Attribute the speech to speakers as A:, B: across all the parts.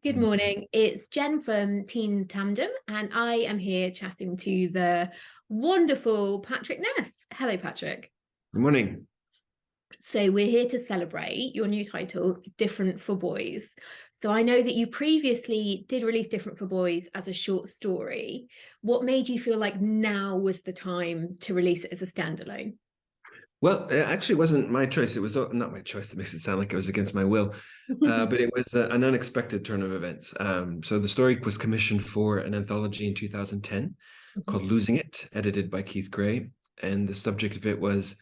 A: Good morning. It's Jen from Team Tandem, and I am here chatting to the wonderful Patrick Ness. Hello, Patrick.
B: Good morning.
A: So we're here to celebrate your new title, Different for Boys. So I know that you previously did release Different for Boys as a short story. What made you feel like now was the time to release it as a standalone?
B: Well, it actually wasn't my choice. It was not my choice. That makes it sound like it was against my will. But it was an unexpected turn of events. So the story was commissioned for an anthology in 2010 called Losing It, edited by Keith Gray. And the subject of it was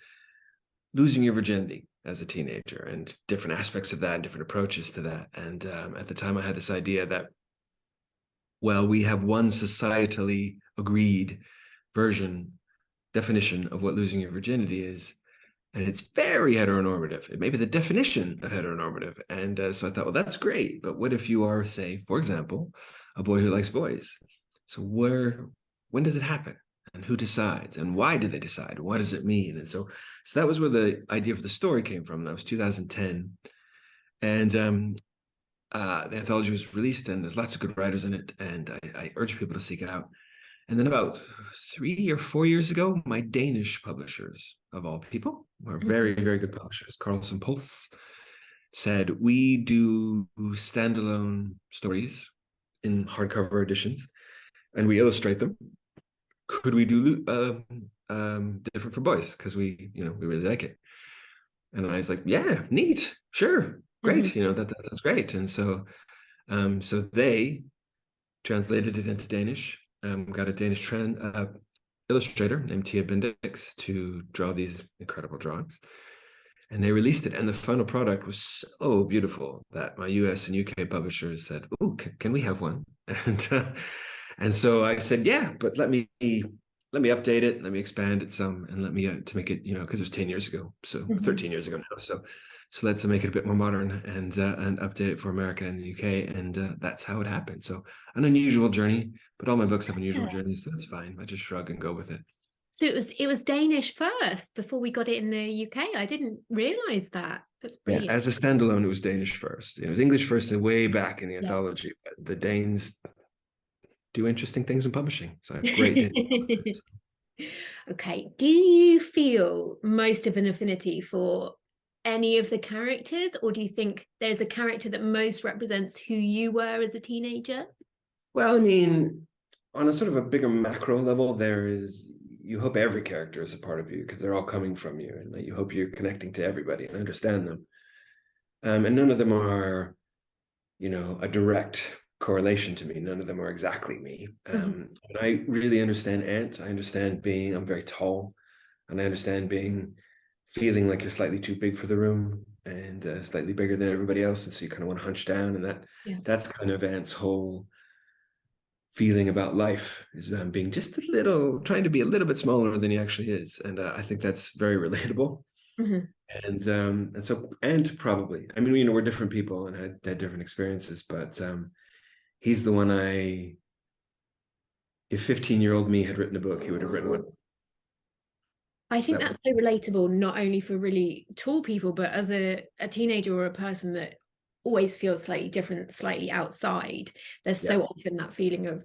B: losing your virginity as a teenager and different aspects of that and different approaches to that. And at the time, I had this idea that, well, we have one societally agreed definition of what losing your virginity is. And it's very heteronormative. It may be the definition of heteronormative. And so I thought, well, that's great. But what if you are, say, for example, a boy who likes boys? So when does it happen? And who decides? And why do they decide? What does it mean? And so that was where the idea for the story came from. That was 2010. And the anthology was released, and there's lots of good writers in it. And I urge people to seek it out. And then about 3 or 4 years ago, my Danish publishers, of all people, who are very, very good publishers, Carlsen Puls, said, we do standalone stories in hardcover editions, and we illustrate them. Could we do Different for Boys? Because we really like it. And I was like, yeah, neat, sure, great. That's great. And so they translated it into Danish. Got a Danish illustrator named Tia Bendix to draw these incredible drawings. And they released it. And the final product was so beautiful that my US and UK publishers said, oh, can we have one? And so I said, yeah, but let me update it, let me expand it some, and let me to make it, because it was 10 years ago, so 13 years ago now. So let's make it a bit more modern and update it for America and the UK, and that's how it happened. So an unusual journey, but all my books have unusual journeys, so that's fine. I just shrug and go with it.
A: So it was Danish first before we got it in the UK. I didn't realize that. That's brilliant.
B: Yeah, as a standalone, it was Danish first. It was English first and way back in the anthology, but the Danes do interesting things in publishing. So I have great
A: Okay. Do you feel most of an affinity for any of the characters, or do you think there's a character that most represents who you were as a teenager?
B: Well, I mean, on a sort of a bigger macro level, you hope every character is a part of you because they're all coming from you, and you hope you're connecting to everybody and understand them. And none of them are, a direct correlation to me. None of them are exactly me. And I really understand Ant. I understand I'm very tall, and I understand feeling like you're slightly too big for the room and slightly bigger than everybody else. And so you kind of want to hunch down, and that's kind of Ant's whole feeling about life is being just trying to be a little bit smaller than he actually is. And I think that's very relatable. And so Ant probably, I mean, we're different people and had different experiences, but he's the one if 15-year-old me had written a book, he would have written one.
A: I think that's so relatable, not only for really tall people, but as a teenager or a person that always feels slightly different, slightly outside. There's so often that feeling of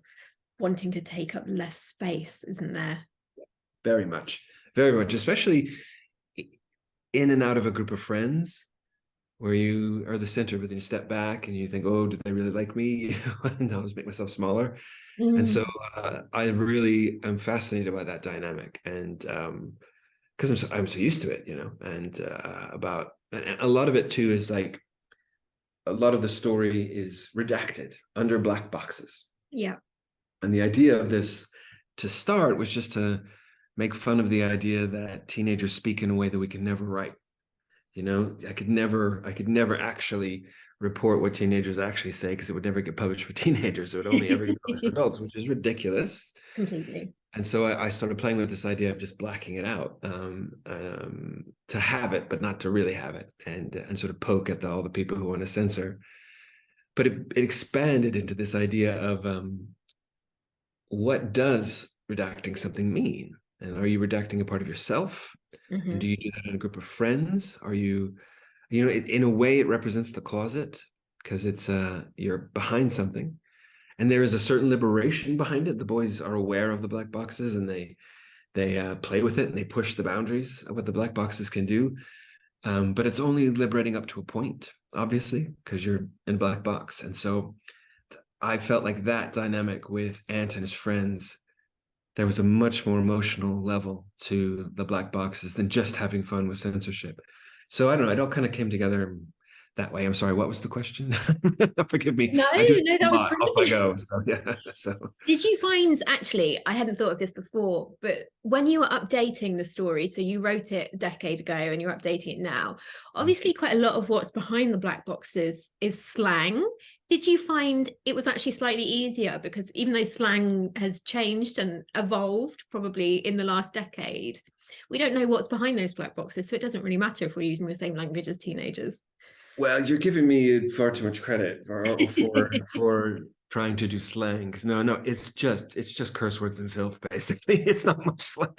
A: wanting to take up less space, isn't there?
B: Very much, especially in and out of a group of friends where you are the center, but then you step back and you think, oh, do they really like me? And I'll just make myself smaller. And so I really am fascinated by that dynamic, and because I'm so used to it, and and a lot of it too is like a lot of the story is redacted under black boxes.
A: Yeah. And
B: the idea of this to start was just to make fun of the idea that teenagers speak in a way that we can never write. I could never actually report what teenagers actually say because it would never get published for teenagers. It would only ever get published for adults, which is ridiculous.
A: Completely.
B: And so I started playing with this idea of just blacking it out, to have it, but not to really have it, and sort of poke at all the people who want to censor. But it expanded into this idea of what does redacting something mean? And are you redacting a part of yourself? And do you do that in a group of friends? Are you, in a way, it represents the closet. because it's you're behind something, and there is a certain liberation behind it. The boys are aware of the black boxes, and they play with it, and they push the boundaries of what the black boxes can do. But it's only liberating up to a point, obviously, because you're in black box. And so I felt like that dynamic with Ant and his friends, there was a much more emotional level to the black boxes than just having fun with censorship. So I don't know, it all kind of came together that way. I'm sorry, what was the question? Forgive me.
A: No,
B: I do
A: no,
B: a
A: that was
B: lot off I
A: brilliant.
B: go. So yeah. So
A: Did you find, actually, I hadn't thought of this before, but when you were updating the story, so you wrote it a decade ago and you're updating it now, obviously quite a lot of what's behind the black boxes is slang. Did you find it was actually slightly easier, because even though slang has changed and evolved probably in the last decade, we don't know what's behind those black boxes, so it doesn't really matter if we're using the same language as teenagers.
B: well, you're giving me far too much credit for trying to do slang. No, it's just curse words and filth, basically. It's not much slang.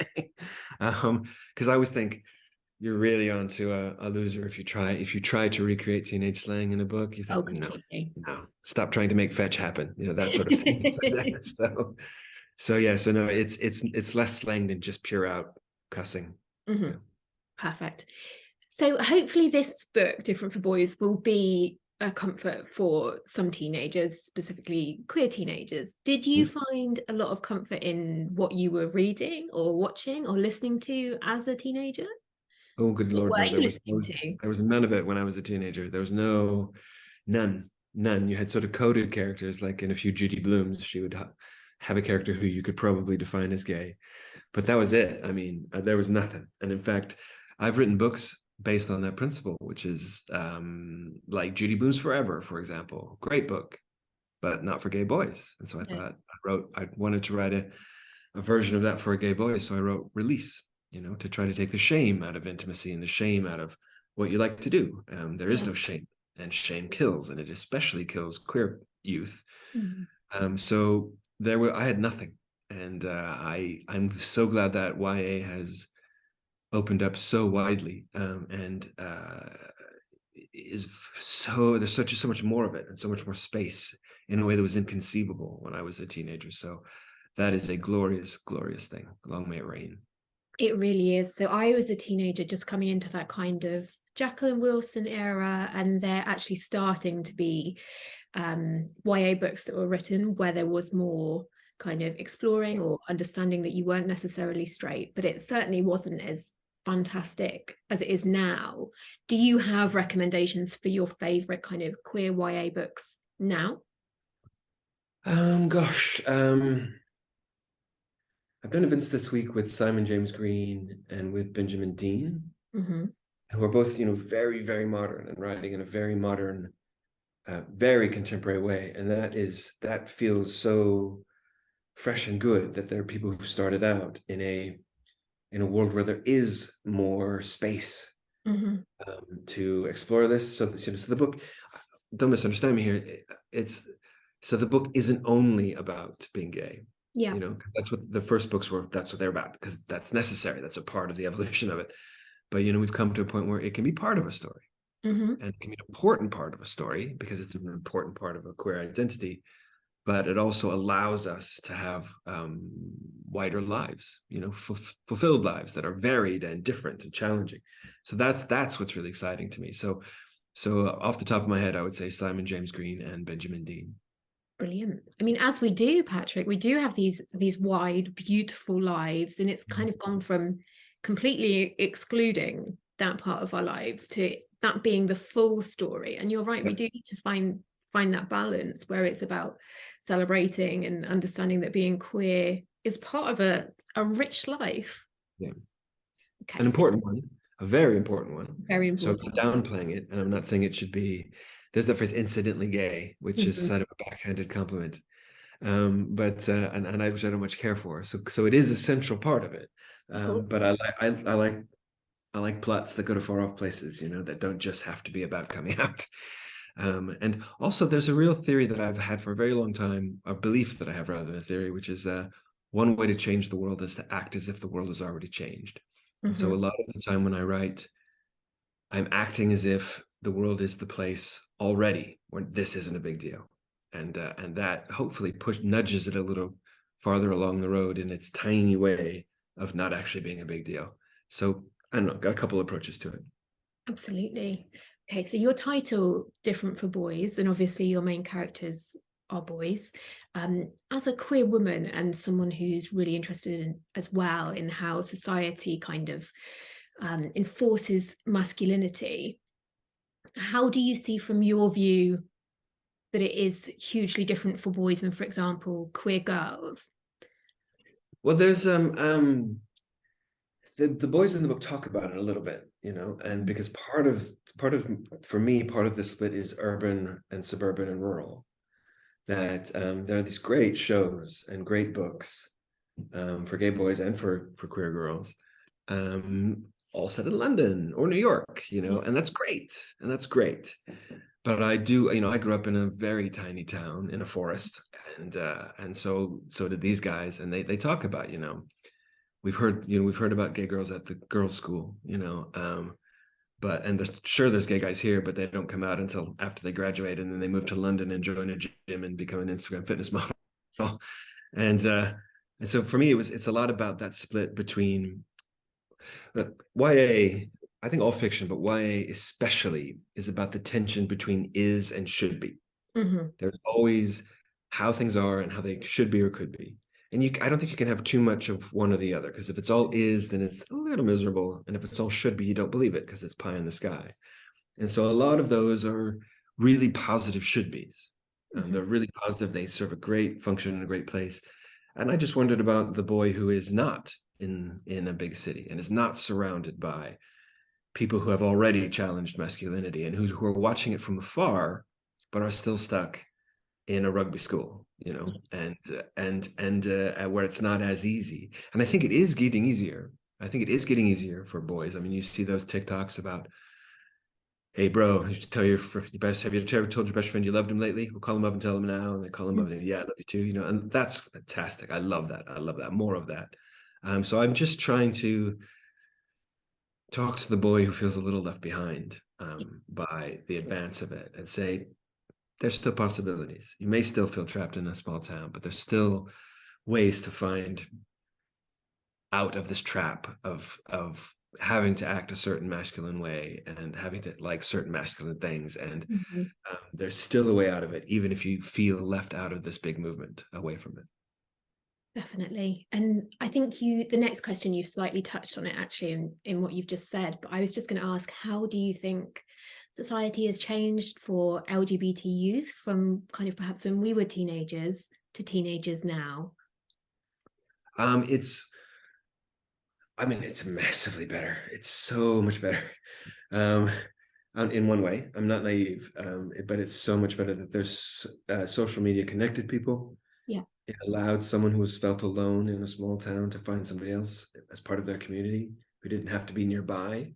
B: Because I always think you're really onto a loser if you try to recreate teenage slang in a book. You think, no, stop trying to make fetch happen, that sort of thing. So yeah, so no, it's less slang than just pure out cussing.
A: Mm-hmm. Yeah. Perfect. So hopefully this book, Different for Boys, will be a comfort for some teenagers, specifically queer teenagers. Did you find a lot of comfort in what you were reading or watching or listening to as a teenager?
B: Oh, good Lord, no, there was none of it when I was a teenager. There was none. You had sort of coded characters, like in a few Judy Blooms, she would have a character who you could probably define as gay, but that was it. I mean, there was nothing. And in fact, I've written books based on that principle, which is like Judy Blume's Forever, for example, great book, but not for gay boys. And so I thought I wanted to write a version of that for a gay boy. So I wrote Release, to try to take the shame out of intimacy and the shame out of what you like to do. There is no shame, and shame kills, and it especially kills queer youth. So I had nothing. And I'm so glad that YA has opened up so widely, and there's so much more of it, and so much more space in a way that was inconceivable when I was a teenager. So that is a glorious, glorious thing. Long may it reign.
A: It really is. So I was a teenager just coming into that kind of Jacqueline Wilson era, and they're actually starting to be YA books that were written where there was more kind of exploring or understanding that you weren't necessarily straight, but it certainly wasn't as fantastic as it is now. Do you have recommendations for your favorite kind of queer YA books now?
B: Gosh, I've done events this week with Simon James Green and with Benjamin Dean, who are both, very, very modern and writing in a very modern, very contemporary way. And that feels so fresh and good that there are people who started out in a world where there is more space to explore this. So the book, don't misunderstand me here, so the book isn't only about being gay. That's what the first books were. That's what they're about, because that's necessary. That's a part of the evolution of it. But we've come to a point where it can be part of a story, and it can be an important part of a story because it's an important part of a queer identity. But it also allows us to have wider lives, fulfilled lives that are varied and different and challenging. So that's what's really exciting to me. So off the top of my head, I would say Simon James Green and Benjamin Dean.
A: Brilliant. I mean, as we do, Patrick, we do have these wide, beautiful lives, and it's kind of gone from completely excluding that part of our lives to that being the full story. And you're right, we do need to find that balance where it's about celebrating and understanding that being queer is part of a rich life.
B: Yeah. Okay, an important one, a very important one.
A: Very important.
B: So I'm not downplaying it, and I'm not saying it should be. There's the phrase "incidentally gay," which is sort of a backhanded compliment, but and I which I don't much care for. So it is a central part of it. But I like plots that go to far off places, that don't just have to be about coming out. And also there's a real theory that I've had for a very long time, a belief that I have rather than a theory, which is one way to change the world is to act as if the world has already changed. And so a lot of the time when I write, I'm acting as if the world is the place already where this isn't a big deal, and that hopefully nudges it a little farther along the road in its tiny way of not actually being a big deal. So I don't know, got a couple approaches to it.
A: Absolutely. Okay, so your title different for boys, and obviously your main characters are boys. As a queer woman and someone who's really interested in as well in how society kind of enforces masculinity, how do you see from your view that it is hugely different for boys than, for example, queer girls?
B: Well, there's the boys in the book talk about it a little bit, you know, and because part of for me, part of the split is urban and suburban and rural. That there are these great shows and great books for gay boys and for queer girls, all set in London or New York, you know, and that's great, and that's great. But I do, you know, I grew up in a very tiny town in a forest, and so did these guys, and they talk about, you know, we've heard about gay girls at the girls' school, you know, and there's gay guys here, but they don't come out until after they graduate, and then they move to London and join a gym and become an Instagram fitness model. And so for me, it's a lot about that split between YA. I think all fiction, but YA especially, is about the tension between is and should be.
A: Mm-hmm.
B: There's always how things are and how they should be or could be. And I don't think you can have too much of one or the other, because if it's all is, then it's a little miserable. And if it's all should be, you don't believe it because it's pie in the sky. And so a lot of those are really positive should be's. They're really positive. They serve a great function in a great place. And I just wondered about the boy who is not in a big city and is not surrounded by people who have already challenged masculinity and who are watching it from afar, but are still stuck in a rugby school, you know, and where it's not as easy. And I think it is getting easier. I think it is getting easier for boys. I mean, you see those TikToks about, hey, bro, you should tell your best. Have you ever told your best friend you loved him lately? We'll call him up and tell him now. And they call him up and yeah, I love you too. You know, and that's fantastic. I love that. I love that. More of that. So I'm just trying to talk to the boy who feels a little left behind by the advance of it, and say, there's still possibilities. You may still feel trapped in a small town, but there's still ways to find out of this trap of having to act a certain masculine way and having to like certain masculine things. And there's still a way out of it, even if you feel left out of this big movement away from it.
A: Definitely. And I think the next question, you've slightly touched on it actually in what you've just said, but I was just going to ask, how do you think society has changed for LGBT youth from kind of perhaps when we were teenagers to teenagers now?
B: It's massively better. It's so much better. In one way, I'm not naive, but it's so much better that there's social media connected people.
A: Yeah.
B: It allowed someone who was felt alone in a small town to find somebody else as part of their community who didn't have to be nearby.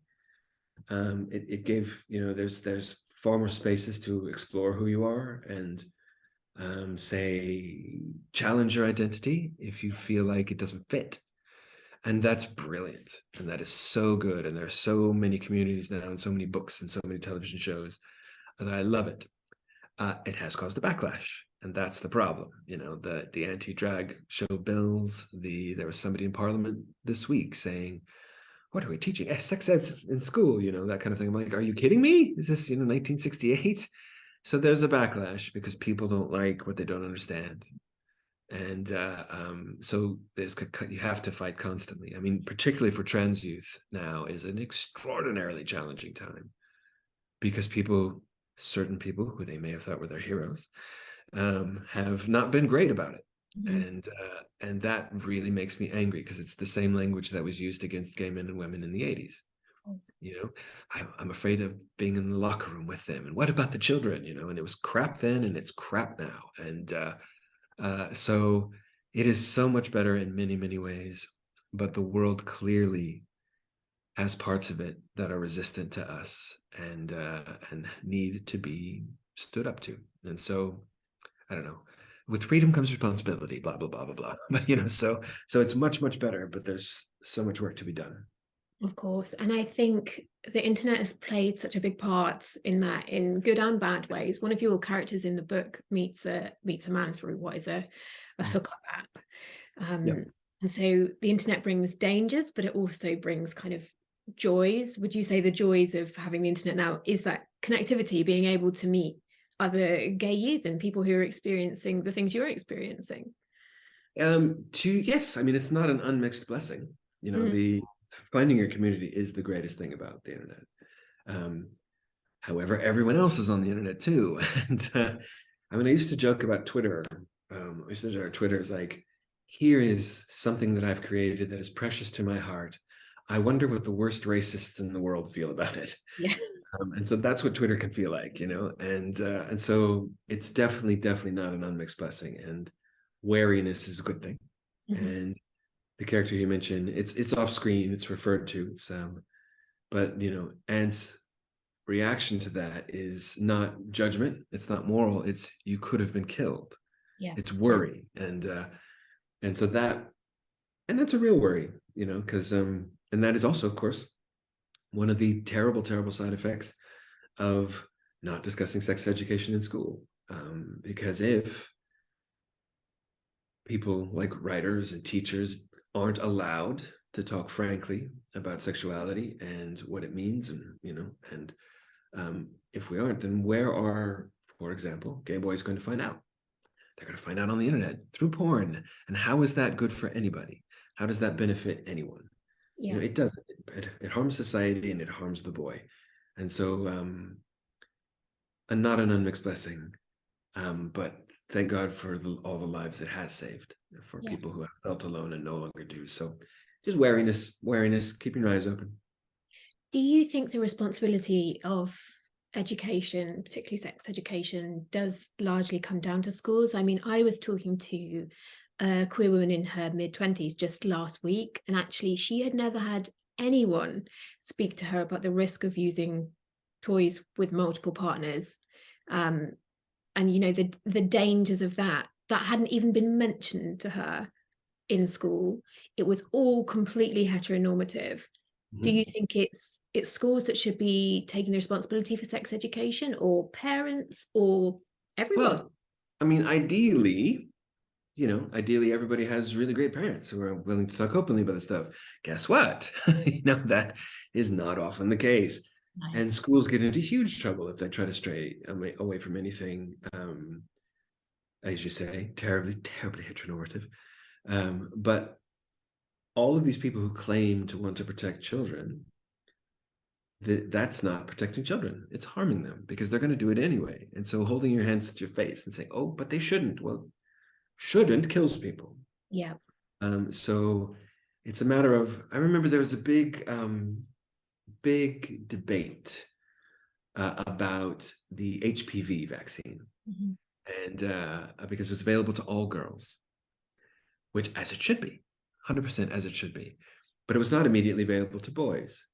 B: It gave, you know, there's far more spaces to explore who you are and say, challenge your identity if you feel like it doesn't fit. And that's brilliant. And that is so good. And there are so many communities now and so many books and so many television shows that I love it. It has caused a backlash. And that's the problem. You know, the anti-drag show bills, there was somebody in Parliament this week saying, what are we teaching? Sex ed in school, you know, that kind of thing. I'm like, are you kidding me? Is this, 1968? So there's a backlash because people don't like what they don't understand. And so you have to fight constantly. I mean, particularly for trans youth now is an extraordinarily challenging time because certain people who they may have thought were their heroes, have not been great about it. And that really makes me angry because it's the same language that was used against gay men and women in the 80s. You know, I'm afraid of being in the locker room with them. And what about the children? You know, and it was crap then and it's crap now. And so it is so much better in many, many ways, but the world clearly has parts of it that are resistant to us and need to be stood up to. And so, I don't know, with freedom comes responsibility, blah, blah, blah, blah, blah. But, so it's much, much better, but there's so much work to be done.
A: Of course. And I think the internet has played such a big part in that, in good and bad ways. One of your characters in the book meets a man through what is a hookup app.
B: Yep.
A: And so the internet brings dangers, but it also brings kind of joys. Would you say the joys of having the internet now is that connectivity, being able to meet other gay youth and people who are experiencing the things you're experiencing?
B: Yes, I mean, it's not an unmixed blessing. You know, the finding your community is the greatest thing about the internet. However, everyone else is on the internet too. And I mean, I used to joke about Twitter. I used to joke, Twitter is like, here is something that I've created that is precious to my heart. I wonder what the worst racists in the world feel about it.
A: Yeah.
B: And so that's what Twitter can feel like, you know, and so it's definitely not an unmixed blessing, and wariness is a good thing. And the character you mentioned, it's off screen, it's referred to, it's but you know, Ant's reaction to that is not judgment, it's not moral, it's you could have been killed.
A: Yeah.
B: It's worry, and so that's a real worry, you know, because and that is also, of course, one of the terrible side effects of not discussing sex education in school. Because if people like writers and teachers aren't allowed to talk frankly about sexuality and what it means, and you know, and if we aren't, then where are, for example, gay boys going to find out? They're going to find out on the internet through porn. And how is that good for anybody? How does that benefit anyone?
A: Yeah.
B: You know, it doesn't. It harms society and it harms the boy. And so, and not an unmixed blessing, but thank God for all the lives it has saved, for people who have felt alone and no longer do. So just wariness, keeping your eyes open.
A: Do you think the responsibility of education, particularly sex education, does largely come down to schools? I mean, I was talking to a queer woman in her mid-20s just last week, and actually she had never had anyone speak to her about the risk of using toys with multiple partners. And you know, the dangers of that hadn't even been mentioned to her in school. It was all completely heteronormative. Do you think it's schools that should be taking the responsibility for sex education, or parents, or everyone?
B: Well, I mean, ideally, you know, ideally everybody has really great parents who are willing to talk openly about this stuff. Guess what? You know, that is not often the case.
A: Nice.
B: And schools get into huge trouble if they try to stray away from anything, as you say, terribly heteronormative. But all of these people who claim to want to protect children, that's not protecting children. It's harming them, because they're going to do it anyway. And so holding your hands to your face and saying, oh, but they shouldn't. Well, shouldn't kills people.
A: Yeah.
B: So it's a matter of, I remember there was a big debate about the HPV vaccine. And because it was available to all girls, which as it should be, 100% as it should be. But it was not immediately available to boys,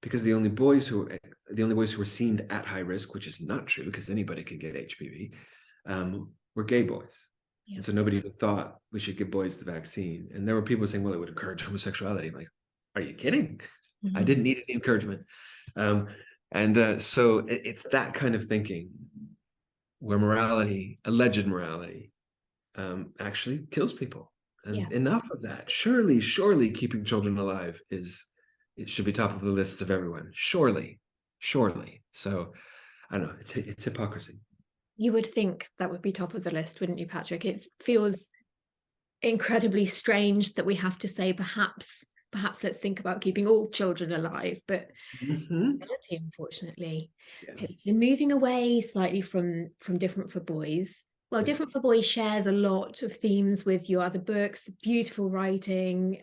B: because the only boys who were seen at high risk, which is not true because anybody can get HPV, were gay boys. Yeah. And so nobody even thought we should give boys the vaccine. And there were people saying, well, it would encourage homosexuality. I'm like, are you kidding? I didn't need any encouragement. So it's that kind of thinking where morality, alleged morality, actually kills people. And enough of that. Surely keeping children alive it should be top of the lists of everyone. Surely. So I don't know, it's hypocrisy.
A: You would think that would be top of the list, wouldn't you, Patrick? It feels incredibly strange that we have to say perhaps let's think about keeping all children alive, but reality, unfortunately. Okay, so moving away slightly from Different for Boys. Well, Different for Boys shares a lot of themes with your other books, beautiful writing,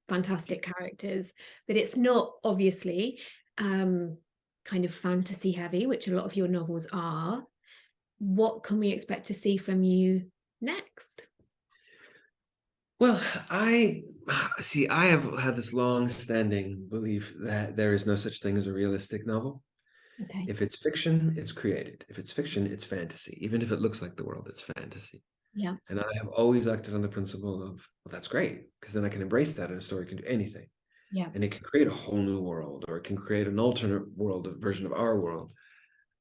A: fantastic characters, but it's not obviously kind of fantasy heavy, which a lot of your novels are. What can we expect to see from you next?
B: Well, I have had this long-standing belief that there is no such thing as a realistic novel.
A: Okay.
B: If it's fiction, it's created. If it's fiction, it's fantasy. Even if it looks like the world, it's fantasy.
A: Yeah.
B: And I have always acted on the principle of, well, that's great, because then I can embrace that and a story can do anything.
A: Yeah.
B: and it can create a whole new world, or it can create an alternate world, a version of our world.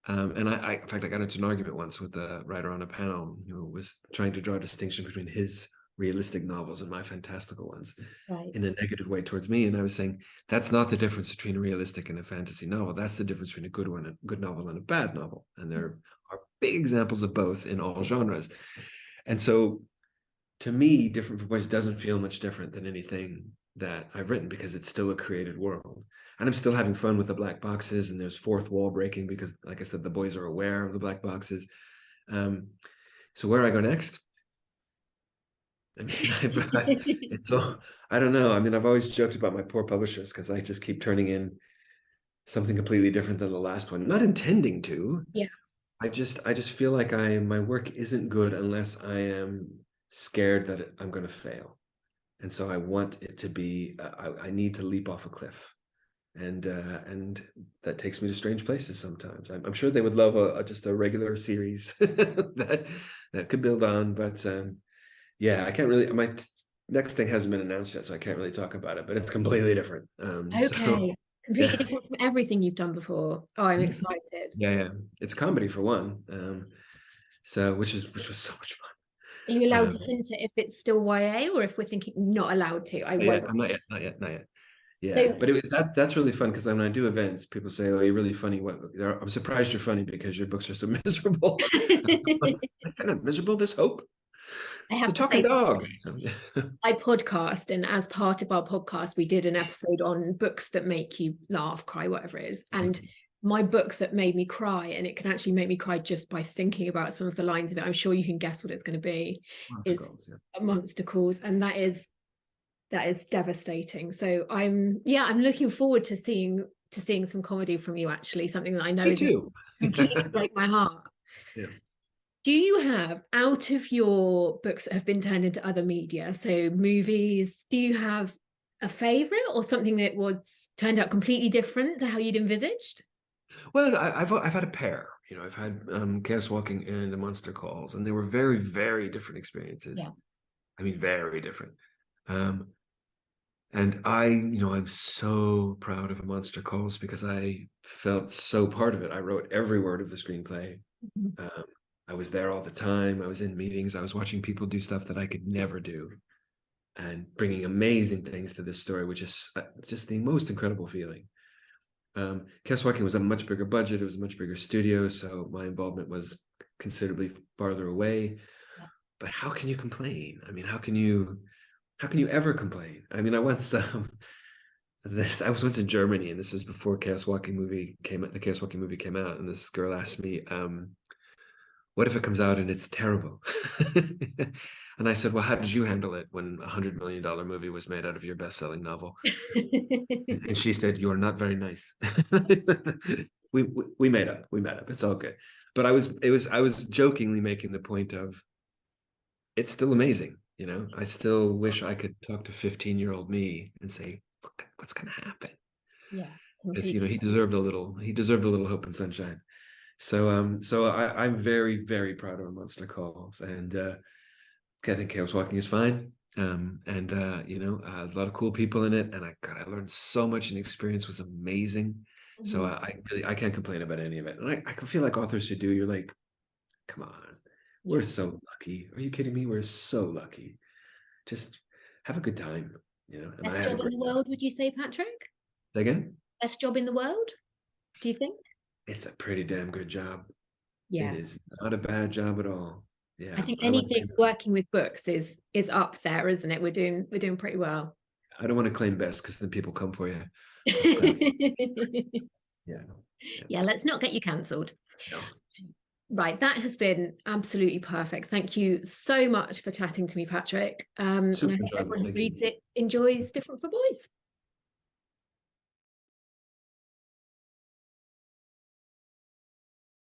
B: And in fact, I got into an argument once with a writer on a panel who was trying to draw a distinction between his realistic novels and my fantastical ones,
A: Right.
B: in a negative way towards me. And I was saying, that's not the difference between a realistic and a fantasy novel. That's the difference between a good one, a good novel, and a bad novel. And there are big examples of both in all genres. And so, to me, Different for Boys doesn't feel much different than anything that I've written, because it's still a created world. And I'm still having fun with the black boxes, and there's fourth wall breaking because, like I said, the boys are aware of the black boxes. So where do I go next? I mean, it's all, I don't know. I mean, I've always joked about my poor publishers, because I just keep turning in something completely different than the last one, not intending to.
A: Yeah.
B: I just feel like my work isn't good unless I am scared that I'm going to fail. And so I want it to be, I need to leap off a cliff. And that takes me to strange places sometimes. I'm sure they would love just a regular series that could build on, but yeah, I can't really. My next thing hasn't been announced yet, so I can't really talk about it. But it's completely different.
A: Okay.
B: So
A: Completely
B: yeah,
A: different from everything you've done before. Oh, I'm excited.
B: yeah. It's comedy for one. So which was so much fun.
A: Are you allowed to
B: Um,
A: hint at if it's still YA or if we're thinking not allowed to? I
B: yeah,
A: won't.
B: I'm not yet, not yet. Yeah,
A: So
B: but that's really fun, because when I do events, people say, "Oh, you're really funny." I'm surprised you're funny because your books are so miserable. They're not miserable. There's hope.
A: I
B: It's a
A: have to
B: talking
A: say,
B: dog. So,
A: I podcast, and as part of our podcast, we did an episode on books that make you laugh, cry, whatever it is. And my book that made me cry, and it can actually make me cry just by thinking about some of the lines of it, I'm sure you can guess what it's going to be, is
B: yeah.
A: A Monster Calls, and that is devastating. So I'm looking forward to seeing some comedy from you, actually, something that I know
B: Me
A: is
B: too.
A: completely break my heart.
B: Yeah.
A: Do you have, out of your books that have been turned into other media, so movies, do you have a favorite or something that was turned out completely different to how you'd envisaged?
B: Well, I've had a pair. I've had Chaos Walking and The Monster Calls, and they were very, very different experiences.
A: Yeah.
B: I mean, very different. And I'm so proud of A Monster Calls, because I felt so part of it. I wrote every word of the screenplay.
A: Mhm.
B: I was there all the time. I was in meetings. I was watching people do stuff that I could never do, and bringing amazing things to this story, which is just the most incredible feeling. Chaos Walking was a much bigger budget. It was a much bigger studio, so my involvement was considerably farther away.
A: Yeah.
B: But how can you complain? I mean, how can you ever complain? I mean, I once in Germany, and this was before Chaos Walking movie came out. The Chaos Walking movie came out, and this girl asked me, "What if it comes out and it's terrible?" And I said, "Well, how did you handle it when $100 million movie was made out of your best-selling novel?" And she said, "You're not very nice." we made up. We met up. It's all good. But I was jokingly making the point of, it's still amazing. I still wish I could talk to 15-year-old me and say, "Look, what's going to happen?"
A: Yeah,
B: Because
A: completely.
B: he deserved a little hope and sunshine. So I'm very, very proud of Monster Calls, and I think Chaos Walking is fine. And there's a lot of cool people in it, and I learned so much, and the experience was amazing. So
A: Mhm.
B: I can't complain about any of it. And I can feel like authors who do, you're like, come on, we're so lucky. Are you kidding me? We're so lucky. Just have a good time, and I
A: Best
B: had a
A: job in
B: great
A: the
B: time.
A: world, would you say, Patrick?
B: Again,
A: Best job in the world, do you think?
B: it's a pretty damn good job. It
A: Yeah.
B: is not a bad job at all.
A: I
B: Yeah,
A: think
B: I like.
A: anything working with books is up there, isn't it? We're doing pretty well.
B: I don't want to claim best, because then people come for you. But yeah, yeah,
A: Yeah, let's not get you cancelled.
B: no.
A: Right, that has been absolutely perfect. Thank you so much for chatting to me, Patrick. And I
B: Super
A: hope
B: enjoyable.
A: everyone who
B: Thank you.
A: reads it enjoys Different for Boys.